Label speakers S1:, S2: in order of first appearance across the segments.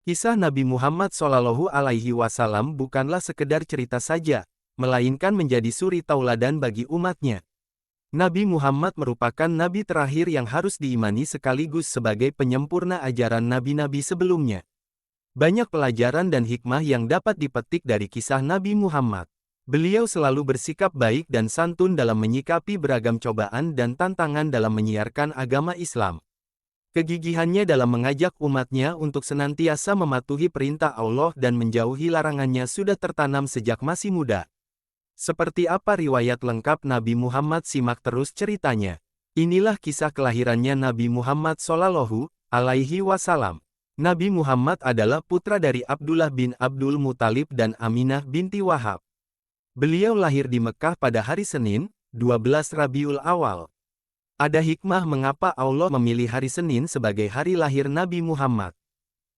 S1: Kisah Nabi Muhammad SAW bukanlah sekedar cerita saja, melainkan menjadi suri tauladan bagi umatnya. Nabi Muhammad merupakan nabi terakhir yang harus diimani sekaligus sebagai penyempurna ajaran nabi-nabi sebelumnya. Banyak pelajaran dan hikmah yang dapat dipetik dari kisah Nabi Muhammad. Beliau selalu bersikap baik dan santun dalam menyikapi beragam cobaan dan tantangan dalam menyiarkan agama Islam. Kegigihannya dalam mengajak umatnya untuk senantiasa mematuhi perintah Allah dan menjauhi larangannya sudah tertanam sejak masih muda. Seperti apa riwayat lengkap Nabi Muhammad, simak terus ceritanya. Inilah kisah kelahirannya Nabi Muhammad SAW. Nabi Muhammad adalah putra dari Abdullah bin Abdul Muthalib dan Aminah binti Wahab. Beliau lahir di Mekah pada hari Senin, 12 Rabiul Awal. Ada hikmah mengapa Allah memilih hari Senin sebagai hari lahir Nabi Muhammad.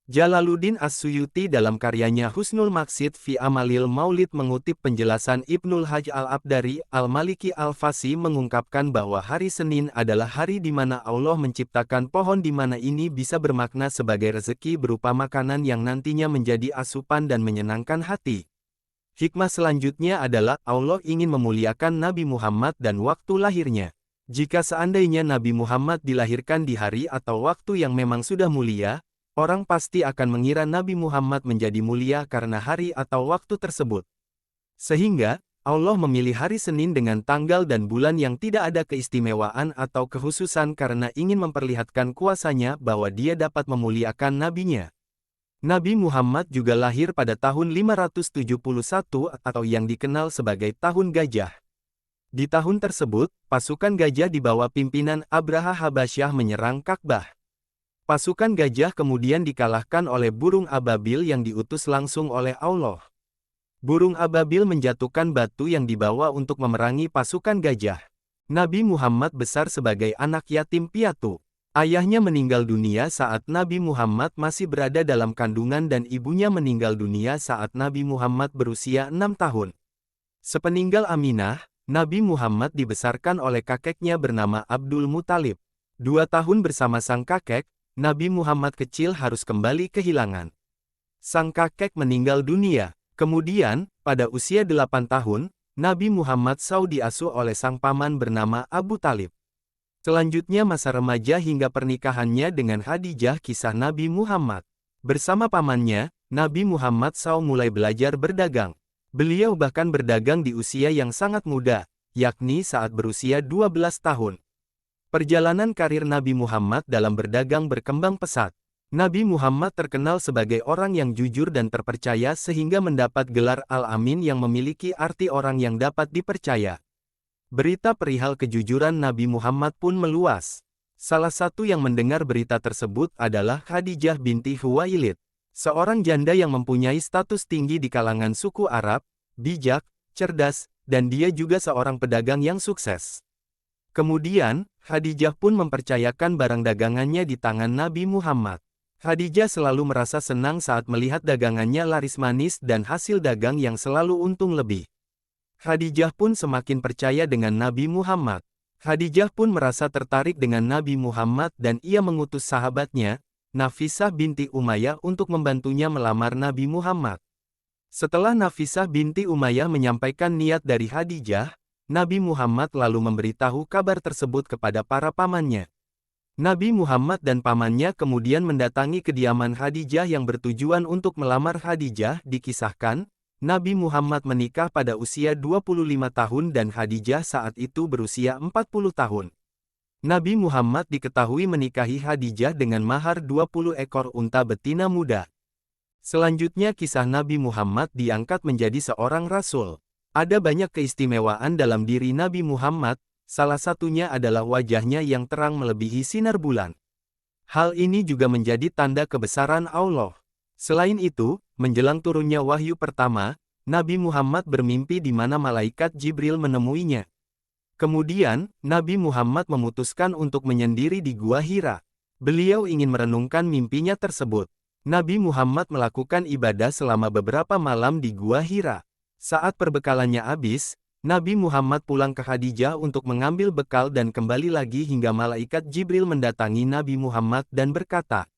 S1: Jalaluddin As-Suyuti dalam karyanya Husnul Maqsid fi Amalil Maulid mengutip penjelasan Ibnul Hajj Al-Abdari, Al-Maliki Al-Fasi mengungkapkan bahwa hari Senin adalah hari di mana Allah menciptakan pohon di mana ini bisa bermakna sebagai rezeki berupa makanan yang nantinya menjadi asupan dan menyenangkan hati. Hikmah selanjutnya adalah Allah ingin memuliakan Nabi Muhammad dan waktu lahirnya. Jika seandainya Nabi Muhammad dilahirkan di hari atau waktu yang memang sudah mulia, orang pasti akan mengira Nabi Muhammad menjadi mulia karena hari atau waktu tersebut. Sehingga, Allah memilih hari Senin dengan tanggal dan bulan yang tidak ada keistimewaan atau kekhususan karena ingin memperlihatkan kuasanya bahwa dia dapat memuliakan nabinya. Nabi Muhammad juga lahir pada tahun 571 atau yang dikenal sebagai Tahun Gajah. Di tahun tersebut, pasukan gajah di bawah pimpinan Abraha Habasyah menyerang Ka'bah. Pasukan gajah kemudian dikalahkan oleh burung ababil yang diutus langsung oleh Allah. Burung ababil menjatuhkan batu yang dibawa untuk memerangi pasukan gajah. Nabi Muhammad besar sebagai anak yatim piatu. Ayahnya meninggal dunia saat Nabi Muhammad masih berada dalam kandungan dan ibunya meninggal dunia saat Nabi Muhammad berusia 6 tahun. Sepeninggal Aminah, Nabi Muhammad dibesarkan oleh kakeknya bernama Abdul Muthalib. 2 tahun bersama sang kakek, Nabi Muhammad kecil harus kembali kehilangan. Sang kakek meninggal dunia. Kemudian, pada usia 8 tahun, Nabi Muhammad diasuh oleh sang paman bernama Abu Talib. Selanjutnya masa remaja hingga pernikahannya dengan Khadijah, kisah Nabi Muhammad. Bersama pamannya, Nabi Muhammad mulai belajar berdagang. Beliau bahkan berdagang di usia yang sangat muda, yakni saat berusia 12 tahun. Perjalanan karir Nabi Muhammad dalam berdagang berkembang pesat. Nabi Muhammad terkenal sebagai orang yang jujur dan terpercaya sehingga mendapat gelar Al-Amin yang memiliki arti orang yang dapat dipercaya. Berita perihal kejujuran Nabi Muhammad pun meluas. Salah satu yang mendengar berita tersebut adalah Khadijah binti Khuwailid, seorang janda yang mempunyai status tinggi di kalangan suku Arab, bijak, cerdas, dan dia juga seorang pedagang yang sukses. Kemudian, Khadijah pun mempercayakan barang dagangannya di tangan Nabi Muhammad. Khadijah selalu merasa senang saat melihat dagangannya laris manis dan hasil dagang yang selalu untung lebih. Khadijah pun semakin percaya dengan Nabi Muhammad. Khadijah pun merasa tertarik dengan Nabi Muhammad dan ia mengutus sahabatnya, Nafisah binti Umayyah untuk membantunya melamar Nabi Muhammad. Setelah Nafisah binti Umayyah menyampaikan niat dari Khadijah, Nabi Muhammad lalu memberitahu kabar tersebut kepada para pamannya. Nabi Muhammad dan pamannya kemudian mendatangi kediaman Khadijah yang bertujuan untuk melamar Khadijah. Dikisahkan, Nabi Muhammad menikah pada usia 25 tahun dan Khadijah saat itu berusia 40 tahun. Nabi Muhammad diketahui menikahi Khadijah dengan mahar 20 ekor unta betina muda. Selanjutnya kisah Nabi Muhammad diangkat menjadi seorang rasul. Ada banyak keistimewaan dalam diri Nabi Muhammad, salah satunya adalah wajahnya yang terang melebihi sinar bulan. Hal ini juga menjadi tanda kebesaran Allah. Selain itu, menjelang turunnya wahyu pertama, Nabi Muhammad bermimpi di mana malaikat Jibril menemuinya. Kemudian, Nabi Muhammad memutuskan untuk menyendiri di Gua Hira. Beliau ingin merenungkan mimpinya tersebut. Nabi Muhammad melakukan ibadah selama beberapa malam di Gua Hira. Saat perbekalannya habis, Nabi Muhammad pulang ke Khadijah untuk mengambil bekal dan kembali lagi hingga malaikat Jibril mendatangi Nabi Muhammad dan berkata,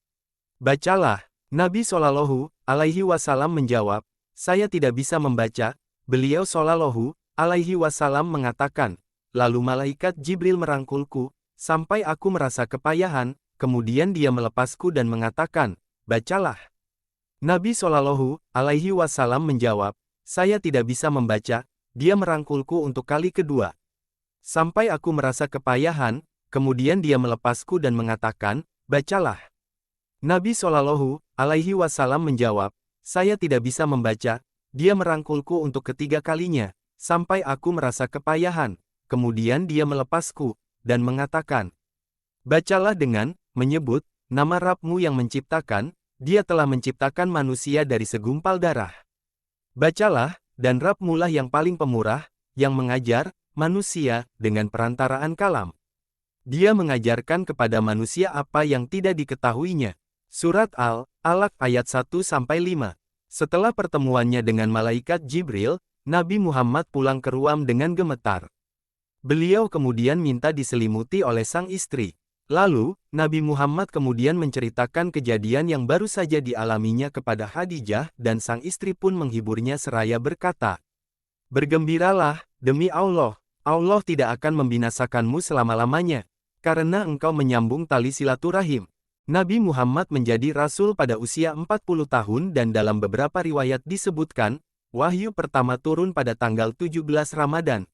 S1: "Bacalah." Nabi Shallallahu Alaihi Wasallam menjawab, saya tidak bisa membaca. Beliau Shallallahu Alaihi Wasallam mengatakan, lalu malaikat Jibril merangkulku, sampai aku merasa kepayahan, kemudian dia melepasku dan mengatakan, bacalah. Nabi Shallallahu Alaihi Wasallam menjawab, saya tidak bisa membaca. Dia merangkulku untuk kali kedua. Sampai aku merasa kepayahan, kemudian dia melepasku dan mengatakan, bacalah. Nabi Shallallahu Alaihi Wasallam menjawab, saya tidak bisa membaca. Dia merangkulku untuk ketiga kalinya, sampai aku merasa kepayahan, kemudian dia melepasku, dan mengatakan, bacalah dengan menyebut nama Rabb-Mu yang menciptakan, dia telah menciptakan manusia dari segumpal darah. Bacalah, dan Rabb-Mu lah yang paling pemurah, yang mengajar manusia dengan perantaraan kalam. Dia mengajarkan kepada manusia apa yang tidak diketahuinya. Surat Al-Alaq ayat 1-5. Setelah pertemuannya dengan malaikat Jibril, Nabi Muhammad pulang ke Ruam dengan gemetar. Beliau kemudian minta diselimuti oleh sang istri. Lalu, Nabi Muhammad kemudian menceritakan kejadian yang baru saja dialaminya kepada Khadijah dan sang istri pun menghiburnya seraya berkata, bergembiralah, demi Allah, Allah tidak akan membinasakanmu selama-lamanya, karena engkau menyambung tali silaturahim. Nabi Muhammad menjadi rasul pada usia 40 tahun dan dalam beberapa riwayat disebutkan, wahyu pertama turun pada tanggal 17 Ramadan.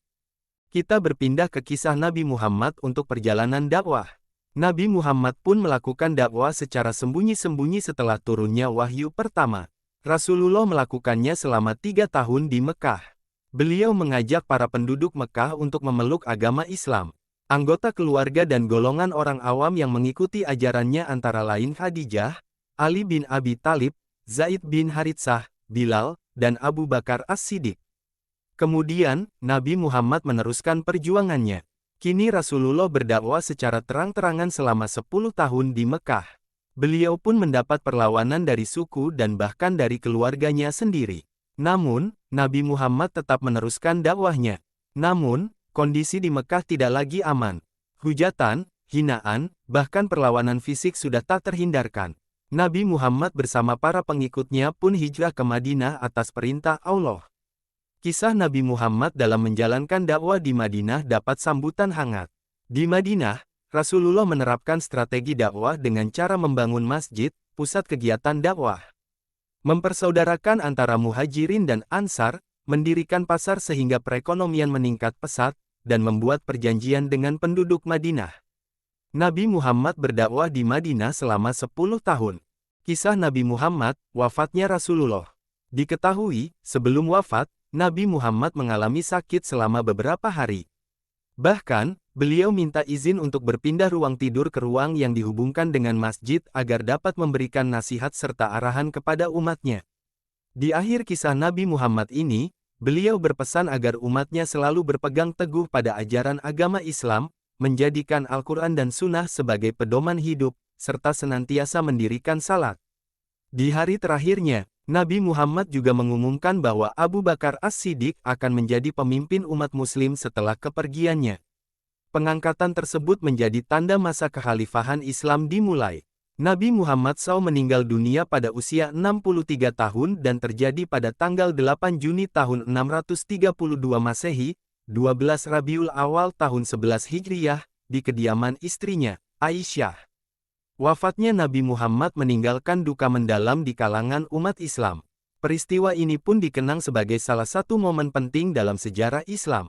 S1: Kita berpindah ke kisah Nabi Muhammad untuk perjalanan dakwah. Nabi Muhammad pun melakukan dakwah secara sembunyi-sembunyi setelah turunnya wahyu pertama. Rasulullah melakukannya selama 3 tahun di Mekah. Beliau mengajak para penduduk Mekah untuk memeluk agama Islam. Anggota keluarga dan golongan orang awam yang mengikuti ajarannya antara lain Khadijah, Ali bin Abi Thalib, Zaid bin Haritsah, Bilal, dan Abu Bakar As-Siddiq. Kemudian, Nabi Muhammad meneruskan perjuangannya. Kini Rasulullah berdakwah secara terang-terangan selama 10 tahun di Mekah. Beliau pun mendapat perlawanan dari suku dan bahkan dari keluarganya sendiri. Namun, Nabi Muhammad tetap meneruskan dakwahnya. Namun, kondisi di Mekah tidak lagi aman. Hujatan, hinaan, bahkan perlawanan fisik sudah tak terhindarkan. Nabi Muhammad bersama para pengikutnya pun hijrah ke Madinah atas perintah Allah. Kisah Nabi Muhammad dalam menjalankan dakwah di Madinah dapat sambutan hangat. Di Madinah, Rasulullah menerapkan strategi dakwah dengan cara membangun masjid, pusat kegiatan dakwah. Mempersaudarakan antara muhajirin dan ansar, mendirikan pasar sehingga perekonomian meningkat pesat, dan membuat perjanjian dengan penduduk Madinah. Nabi Muhammad berdakwah di Madinah selama 10 tahun. Kisah Nabi Muhammad, wafatnya Rasulullah. Diketahui, sebelum wafat, Nabi Muhammad mengalami sakit selama beberapa hari. Bahkan, beliau minta izin untuk berpindah ruang tidur ke ruang yang dihubungkan dengan masjid agar dapat memberikan nasihat serta arahan kepada umatnya. Di akhir kisah Nabi Muhammad ini, beliau berpesan agar umatnya selalu berpegang teguh pada ajaran agama Islam, menjadikan Al-Quran dan Sunnah sebagai pedoman hidup, serta senantiasa mendirikan salat. Di hari terakhirnya, Nabi Muhammad juga mengumumkan bahwa Abu Bakar As-Siddiq akan menjadi pemimpin umat muslim setelah kepergiannya. Pengangkatan tersebut menjadi tanda masa kekhalifahan Islam dimulai. Nabi Muhammad SAW meninggal dunia pada usia 63 tahun dan terjadi pada tanggal 8 Juni tahun 632 Masehi, 12 Rabiul Awal tahun 11 Hijriyah, di kediaman istrinya, Aisyah. Wafatnya Nabi Muhammad meninggalkan duka mendalam di kalangan umat Islam. Peristiwa ini pun dikenang sebagai salah satu momen penting dalam sejarah Islam.